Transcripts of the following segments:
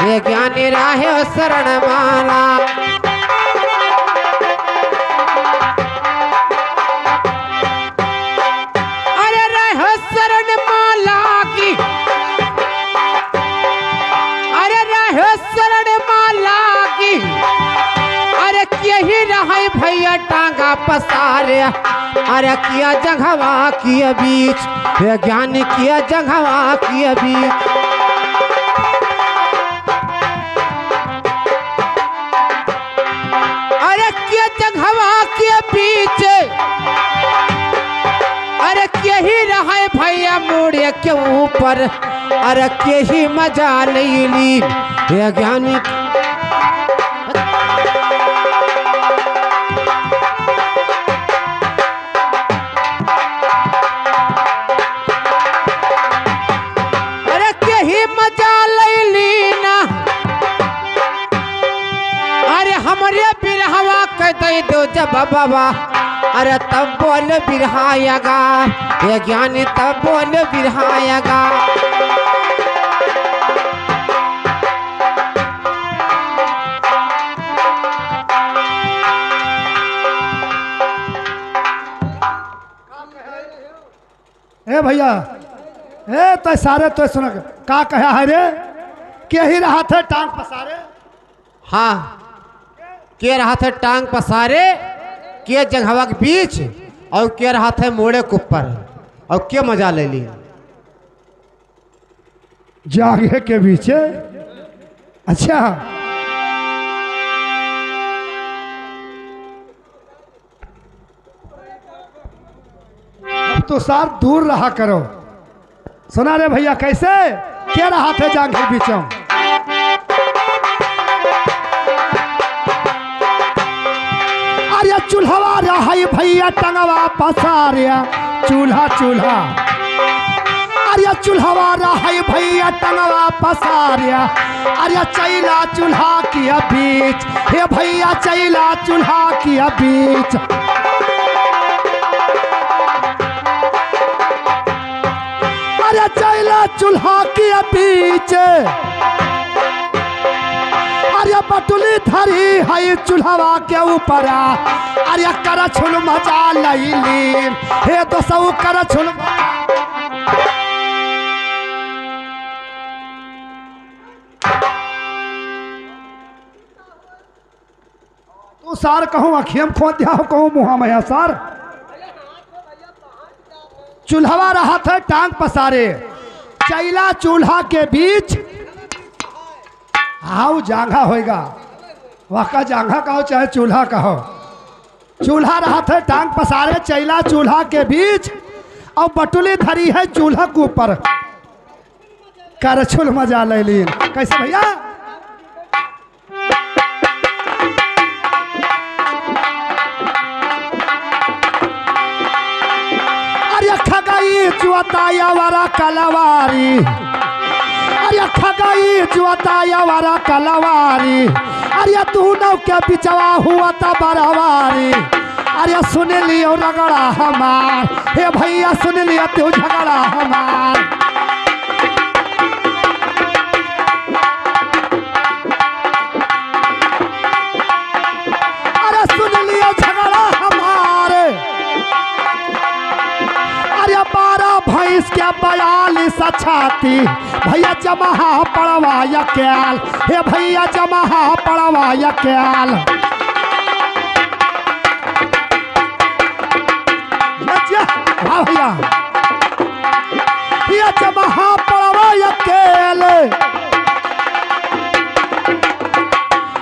ये ज्ञानी राहे शरण माला। अरे राहे शरण माला की, अरे राहे शरण माला की, अरे यही रहे भैया टांगा पसारे। अरे किया जंघवा किया बीच, ये ज्ञानी किया जंघवा किया बीच। अरे किया जंघवा किया बीच, अरे यही रहे भैया मोड़े के ऊपर। अरे यही मजा नहीं ली ये ज्ञानी। दे दो जब बाबा, अरे तब बोल बिरहाएगा ये ज्ञानी, तब बोल बिरहाएगा। ए भैया, ए तो सारे तो सुन का कहा है रे, के ही रहा थे टांग पसारे। हाँ, के रहा थे टांग पसारे, के जंघवा के बीच, और के रहा थे मोड़े के ऊपर, और के मजा ले ली जागे के बीच। अच्छा, अब तो सार दूर रहा करो। सुना रे भैया कैसे के रहा थे जागे के बीचों। अरे चूल्हा रहा भैया टंगवा पसारिया, चूल्हा चूल्हा। अरे चूल्हा रहा भैया टंगवा पसारिया। अरे चैला चूल्हा किया बीच, हे भैया चैला चूल्हा किया बीच। अरे चैला चूल्हा किया बीच। अरे बटुली धरी है चूल्हा के ऊपर। अरे कर छुल मचा लैली, हे तो सब कर छुल। तू सार कहूँ अखियम खो दिया हो, कहूँ मुहा में सार। चूल्हा रहा था टांग पसारे, चैला चूल्हा के बीच। हाउ जांघा होएगा, वाका जांघा कहो चाहे चूल्हा कहो। चूल्हा रहा था टांग पसारे, चैला चूल्हा के बीच, और बटुली धरी है चूल्हा के ऊपर। करछुल मजा ले ली। कैसे भैया? अरे खगाई जुआताया वाला कलवारी। अरे खगाई जुआताया वाला कलवारी। अरे दोनों के बिचवा हुआ था बरावारी। अरे सुन लियो रगड़ा हमार, हे भैया सुन लिया तू झगड़ा हमार। अरे सुन लियो झगड़ा हमारे। अरे 12 भैंस के 42 छाती, भैया जमहा पड़वाया कैल, हे भैया जमहा पड़वाया कैल। हाँ भैया, ये जमहा पड़वाया कैल।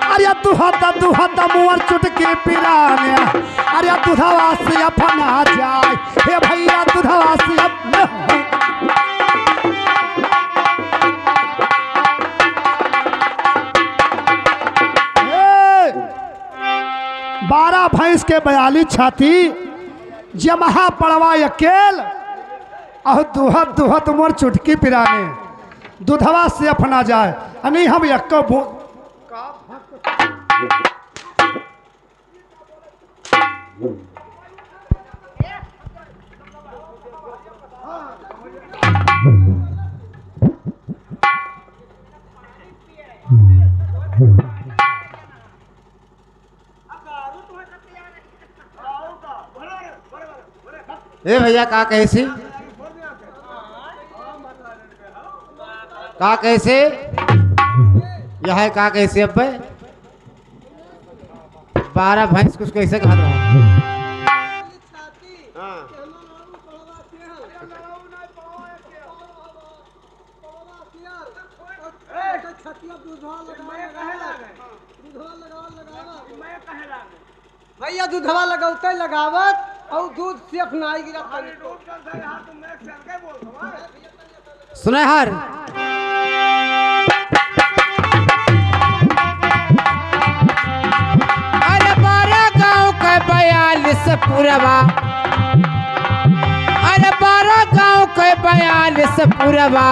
अरे दुहत मुअर चुटकी पिलाने। अरे दुधवा से अपना जाए, हे भैया दुधवा से अपना। 12 भैंस के 42 छाती, जमहा पड़वा अकेल। और दुहत दुहत मोर चुटकी पिराने, दूधवा से अपना जाए। नहीं हम यक्को ए भैया का कैसे का कैसे यह है का कैसे अब 12 भैंस कुछ कैसे खा रहा है भैया दूधवा लगाते लगावत और दूध से अपना गिरा सुने हर अरे 12 गांव का 42 पुरवा अरे 12 गांव का 42 पुरवा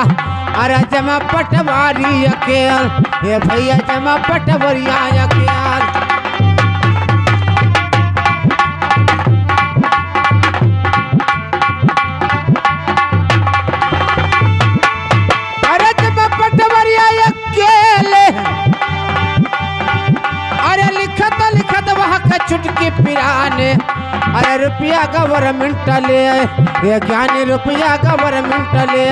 अरे जमा पटवारी अकेल ये भैया जमा पटवरिया अकेल चुटकी पिराने अरे रुपया गवर्नमेंट ले ये ज्ञानी रुपया गवर्नमेंट ले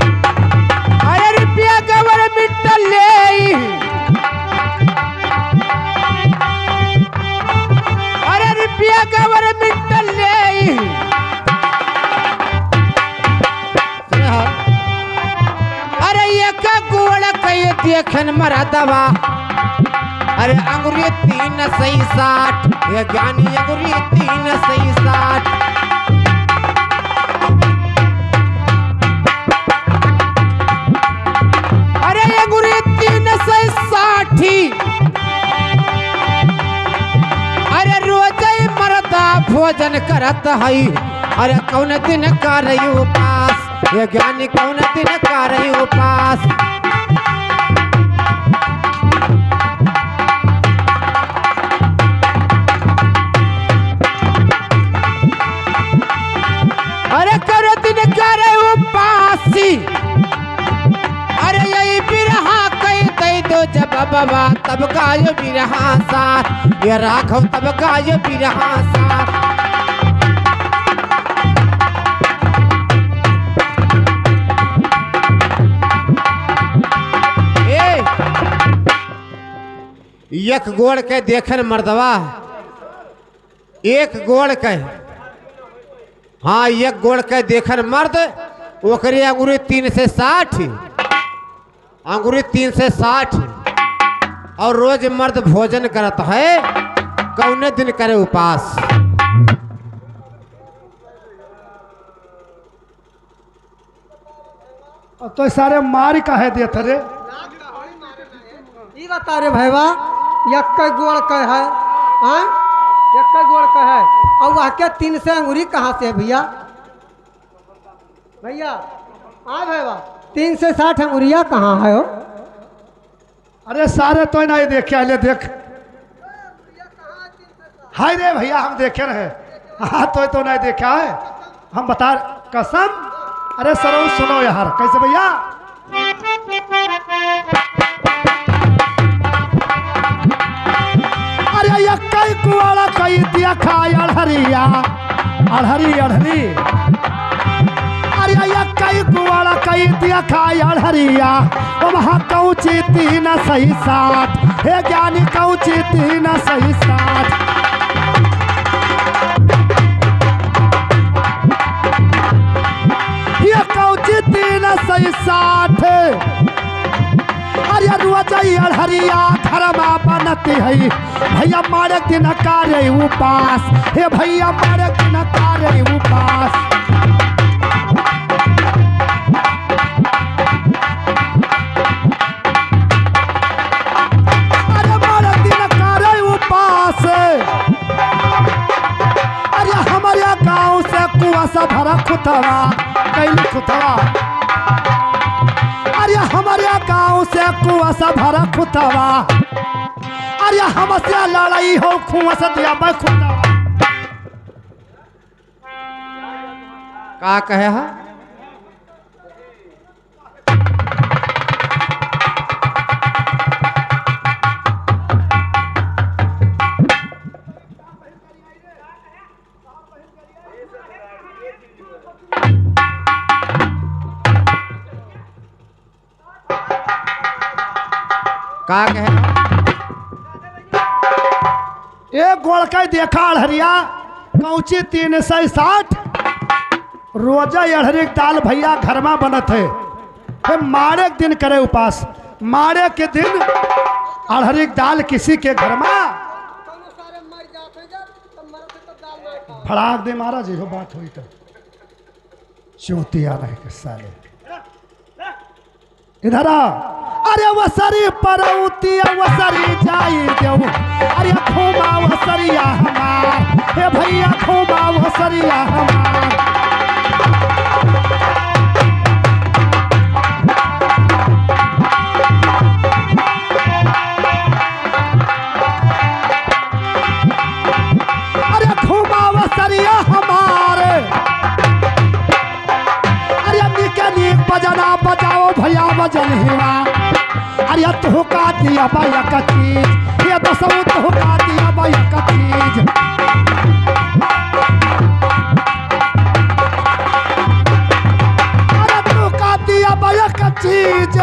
अरे रुपया गवर्नमेंट ले अरे रुपया गवर्नमेंट ले अरे एक गोड़ कई देखन मरा दवा अरे अंगुरी 3 सही 60 ये ज्ञानी अंगुरी 3 सही 60 अरे अंगुरी 3 सही 60 अरे रोज मरदा भोजन करत हई अरे कौन दिन का रही उपास ये ज्ञानी कौन दिन का रही उपास अरे करो दिन का रही उपासी अरे यही बिरहा कई दई दो जब बाबा तब गायो बिरहा साथ ये राघव तब गायो बिरहा साथ एक गोड़ के देखन मर्दवा एक गोड़ के हाँ एक गोड़ के देखन मर्द ओकरे अंगुरी 3 से 60 अंगुरी 3 से 60 और रोज मर्द भोजन करता है कौने दिन करे उपास तो सारे मार का है देते रे ये बता रे भैया एक गोड़ का है हाँ एक गोड़ का है और वह के 3 से अंगूरी कहाँ से है भैया भैया हाँ भैया 3 से 60 अंगूरिया कहाँ है हो अरे सारे तो नहीं देखे ले देख हाय रे भैया हम देखे रहे हाँ तो नहीं देखा है हम बता कसम अरे सरो सुनो यार कैसे भैया अरे ये कई कुआड़ा कई दिया खाए अड़हरिया अड़हरी अड़हरी अरे ये कई कुआड़ा कई दिया खाए अड़हरिया वहाँ कौची 3 सही 60 हे ज्ञानी कौची 3 सही 60 ये कौची 3 सही 60 अरे रोज अड़हरिया धर्मा बनती है भैया मारे दिन कार्य उपास हे भैया मारे दिन कार्य उपास अरे मारे दिन कार्य उपास अरे हमारे गांव से कुआसा भरा खुतवा कैली खुतवा अरे हमारे गांव से कुआसा भरा खुतवा अरे हमसे लड़ाई हो खुआसा दिया मैं खुतवा का कहे है का कहे एक गोड़का देखा अड़हरिया पहुंची 360 रोजा अड़हरी दाल भैया घर में बनत है। फिर मारे के दिन करे उपास, मारे के दिन अड़हरी दाल किसी के घर में फड़ाक दे महाराज जी हो बात हुई तो चौथिया रहे के साले इधर आ। अरे वसरी परौती वसरी जाई देव अरे खोमा वसरिया हमार हे भैया खोमा वसरिया हमार। अरे खोमा वसरिया हमारे अरे निके नीक बजना बजाओ भैया बजन हिवा अरे तुहका दिया बाया का चीज ये तो सब तुहका दिया बाया का चीज। अरे तुहका दिया बाया का चीज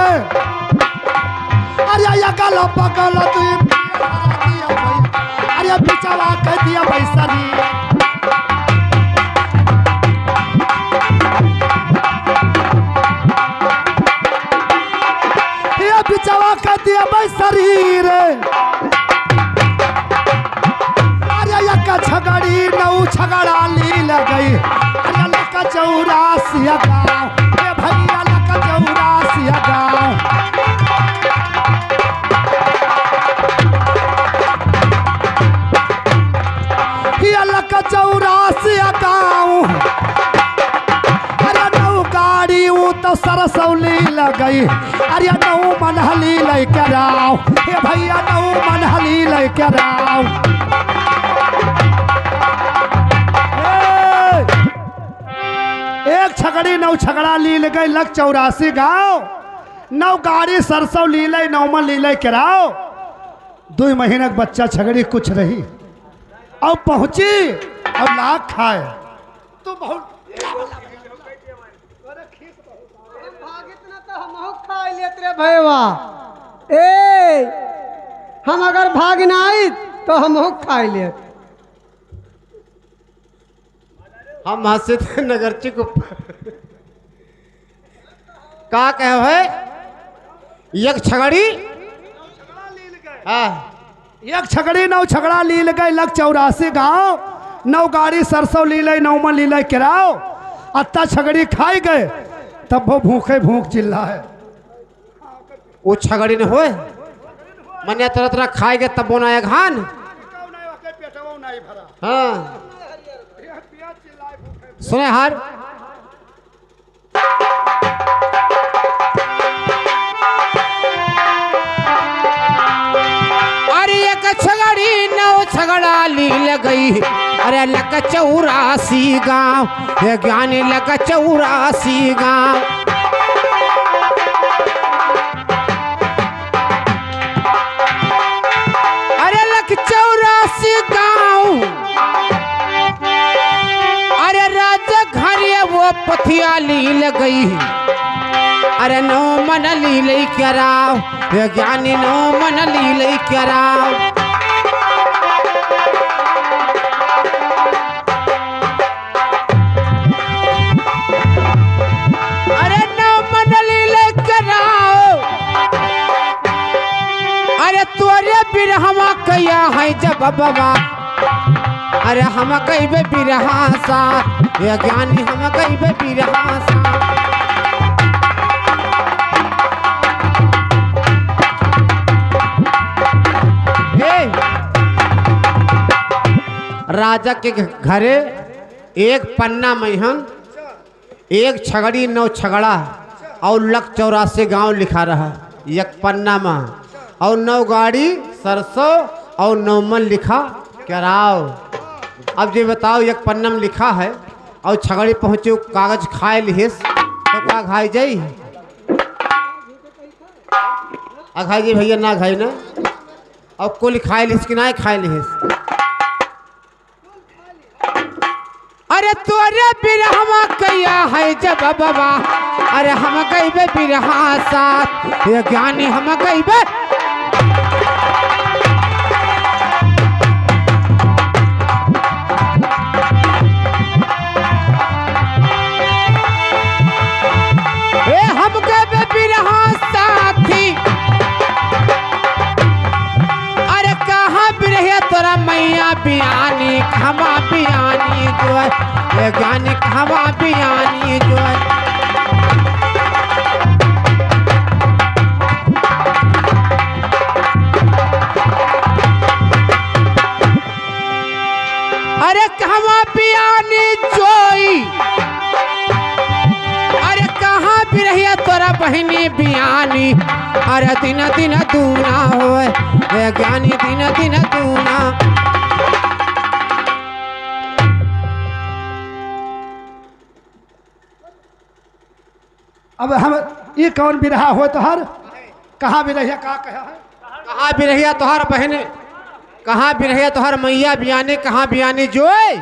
अरे या गला पगल तू अरे बिचावा कह दिया बैसरी। बिचवा कर दिया भाई शरीर अरे यका झगड़ी नौ झगड़ा ली लगई अरे लका 84 गाँव ए भैया लका 84 गाँव। ये लका 84 गाँव गाड़ी वो तो सरसौली लगई अरे नौ मनहली लेके राव हे भैया नौ मनहली लेके राव। एक छगड़ी नौ छगड़ा ली गई लग 84 गाँव नौ गाड़ी सरसों ली लई नौ मन ली के राव। 2 महीने का बच्चा छगड़ी कुछ रही अब पहुंची अब लाख खाए तो बहुत भैया ए हम अगर भाग ना आई तो हम खाई ले हम हंसे थे नगरची को का कहे है एक छगड़ी हाँ एक छगड़ी नौ छगड़ा ली गई लग 84 गाँव नौ गाड़ी सरसों ली लई नौ मन ली लई किराओ अत्ता छगड़ी खाई गए तब वो भूखे भूख चिल्ला है वो छगड़ी ने होए मने तरह तरह खाए गए तब बोना घान हाँ सुने हार अरे एक छगड़ी नौ छगड़ा ली गई अरे लग 84 गाँव ये ज्ञानी लग 84 गाँव। अरे लग 84 गाँव अरे राजा घर वो पथिया ली गई अरे नौ मन ली लई क्या राव ये ज्ञानी नौ मन ली लई क्या राव। अरे नौ मन ली लई क्या राव अरे तोरे बिरहमा कया है जब बाबा अरे हम कईबे बिरहा सा ये ज्ञानी हम कईबे बिरहा सा। राजा के घरे एक पन्ना महन एक छगड़ी नौ छगड़ा और लग 84 गांव लिखा रहा एक पन्ना में और 9 गाड़ी सरसों और 9 मन लिखा क्या राव। अब ये बताओ एक पन्ना में लिखा है और छगड़ी पहुँचे कागज खाए लिहिस तो का घाई जाई अघाई जी भैया ना घाई ना और कुल खाए लिहिस कि ना खाए लिहिस। अरे तोरे बिरहमा कया है जब बाबा अरे हम गईबे बिरहा साथ ये ज्ञानी हम गईबे ये ज्ञानी कहवा बियानी जो अरे कहवा बियानी जोई अरे कहाँ भी रहिए तोरा बहनी बियानी अरे दिन दिन दूना होए ये ज्ञानी दिन दिन दूना। अब हम ये कौन बिरहा हो तो हर कहाँ भी रहिए का कहा है कहाँ भी रहिए तोहर बहन कहाँ भी रहिए तोहर मैया बियानी कहाँ बियानी जोए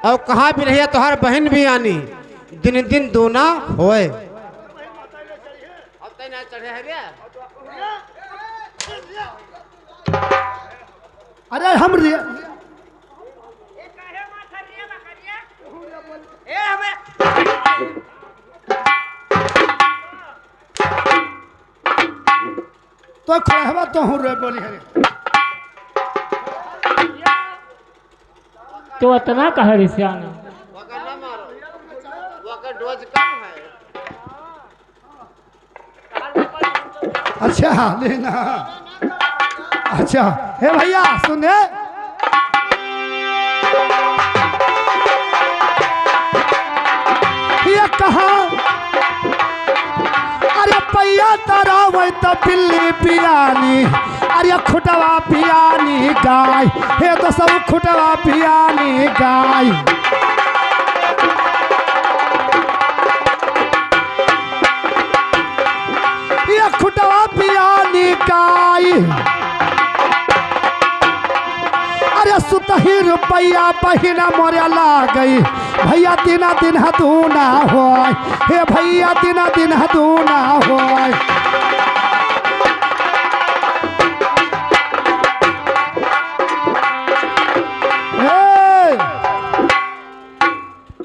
और कहाँ भी रहिए तोहर बहन बियानी दिन दिन दूना होए। अरे हम तो खड़े तो हूँ रे बोली है तो इतना कह रही सियाना डोज कम है। अच्छा लेना अच्छा हे भैया सुने ये कहा अरे पैया तारा वही तो बिल्ली पियानी अरे खुटवा पियानी गाय हे तो सब खुटवा पियानी गाय ये खुटवा पियानी गाय अरे सुतही रुपया बहिना मोरे ला गई भैया दिना दिन हदूना हो हे भैया दिना दिन हदूना हो।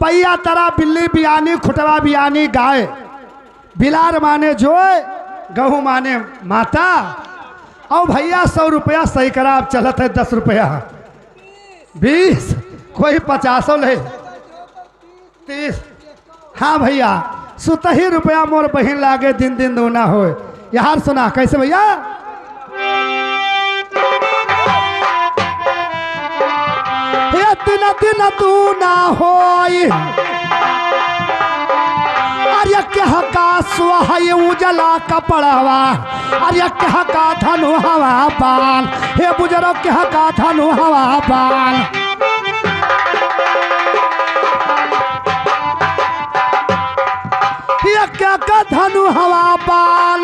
पैया तरा बिल्ली बियानी खुटवा बियानी गाय बिलार माने जोए गहूँ माने माता और भैया 100 रुपया सही करा अब चलत है 10 रुपया 20 कोई 50 ले 30 हाँ भैया सुतही रुपया मोर बहन लागे दिन दिन दूना हो। यार सुना कैसे भैया ये दिन दिन दूना हो अरे कह का सुहाय उजला कपड़वा अरे कह का धनु हवा बाल हे बुजरो कह का धनु हवा बाल ये कह का धनु हवा बाल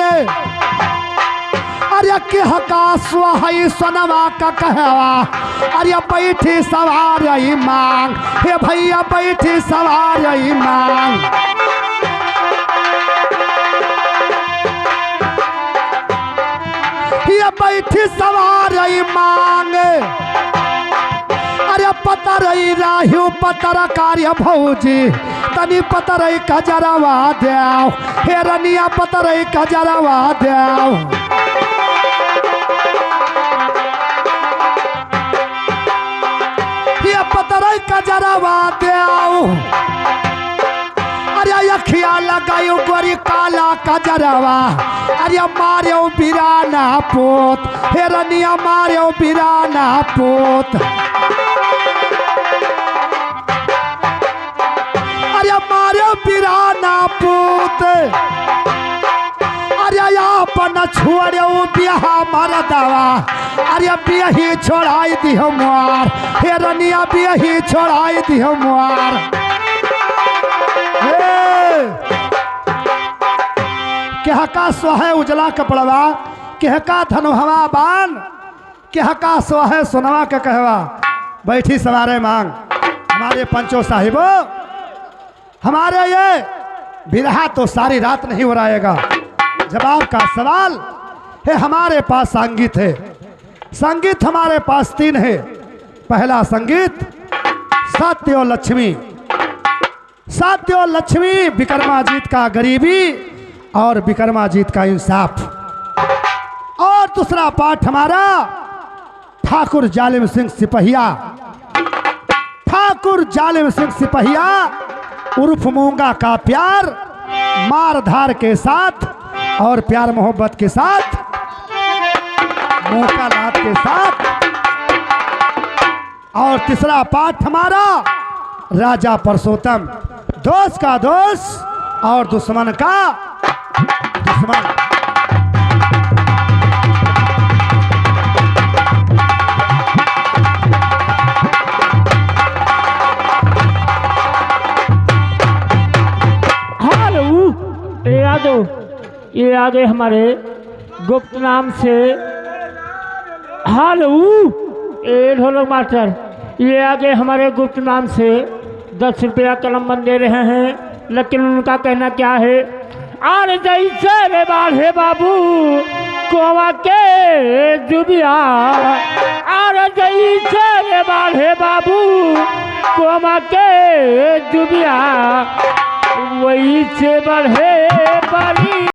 अरे कह का सुहाय सोनवा का कहवा अरे बैठी सवार मांग हे भैया बैठी सवार मांग ये बैठी सवार मांग अरे पता रही राहु पतर कार्य भौजी तनी पतर कजरवा देव हे रनिया पतर कजरवा देव ये पतर कजरवा देव अरे अखिया लगायो गोरी काला कजरवा अरे मारो बिराना पोत हे रनिया मारो बिराना पोत अरे मारो बिराना पोत अरे अपन छोड़ो बिहा मरदवा अरे बिही छोड़ाई दी हमार हे रनिया बिही छोड़ाई दी हमार। केह का सोहे उजला कपड़वा केह का धनुहवा बान केह का सोहे सुनवा के कहवा बैठी सवारे मांग। हमारे पंचो साहिबो हमारे ये बिरहा तो सारी रात नहीं उड़ाएगा। जवाब का सवाल है हमारे पास संगीत है। संगीत हमारे पास 3 है। पहला संगीत सत्य और लक्ष्मी। सत्य और लक्ष्मी विक्रमाजीत का गरीबी और विक्रमाजीत का इंसाफ। और दूसरा पाठ हमारा ठाकुर जालिम सिंह सिपहिया। ठाकुर ठाकुर जालिम सिंह सिपहिया उर्फ मूंगा का प्यार मार धार के साथ और प्यार मोहब्बत के साथ मौका लात के साथ। और तीसरा पाठ हमारा राजा परसोत्तम, दोस्त का दोस्त और दुश्मन का दुश्मन। ये आगे हमारे गुप्त नाम से हाल ये ढोलक मास्टर, ये आगे हमारे गुप्त नाम से 10 रुपया कलम दे रहे हैं, लेकिन उनका कहना क्या है? आर जैसे रे बाढ़े बाबू कोवा के जुबिया, आर जैसे रे बाढ़े बाबू कोवा के जुबिया, वही से बढ़े बड़ी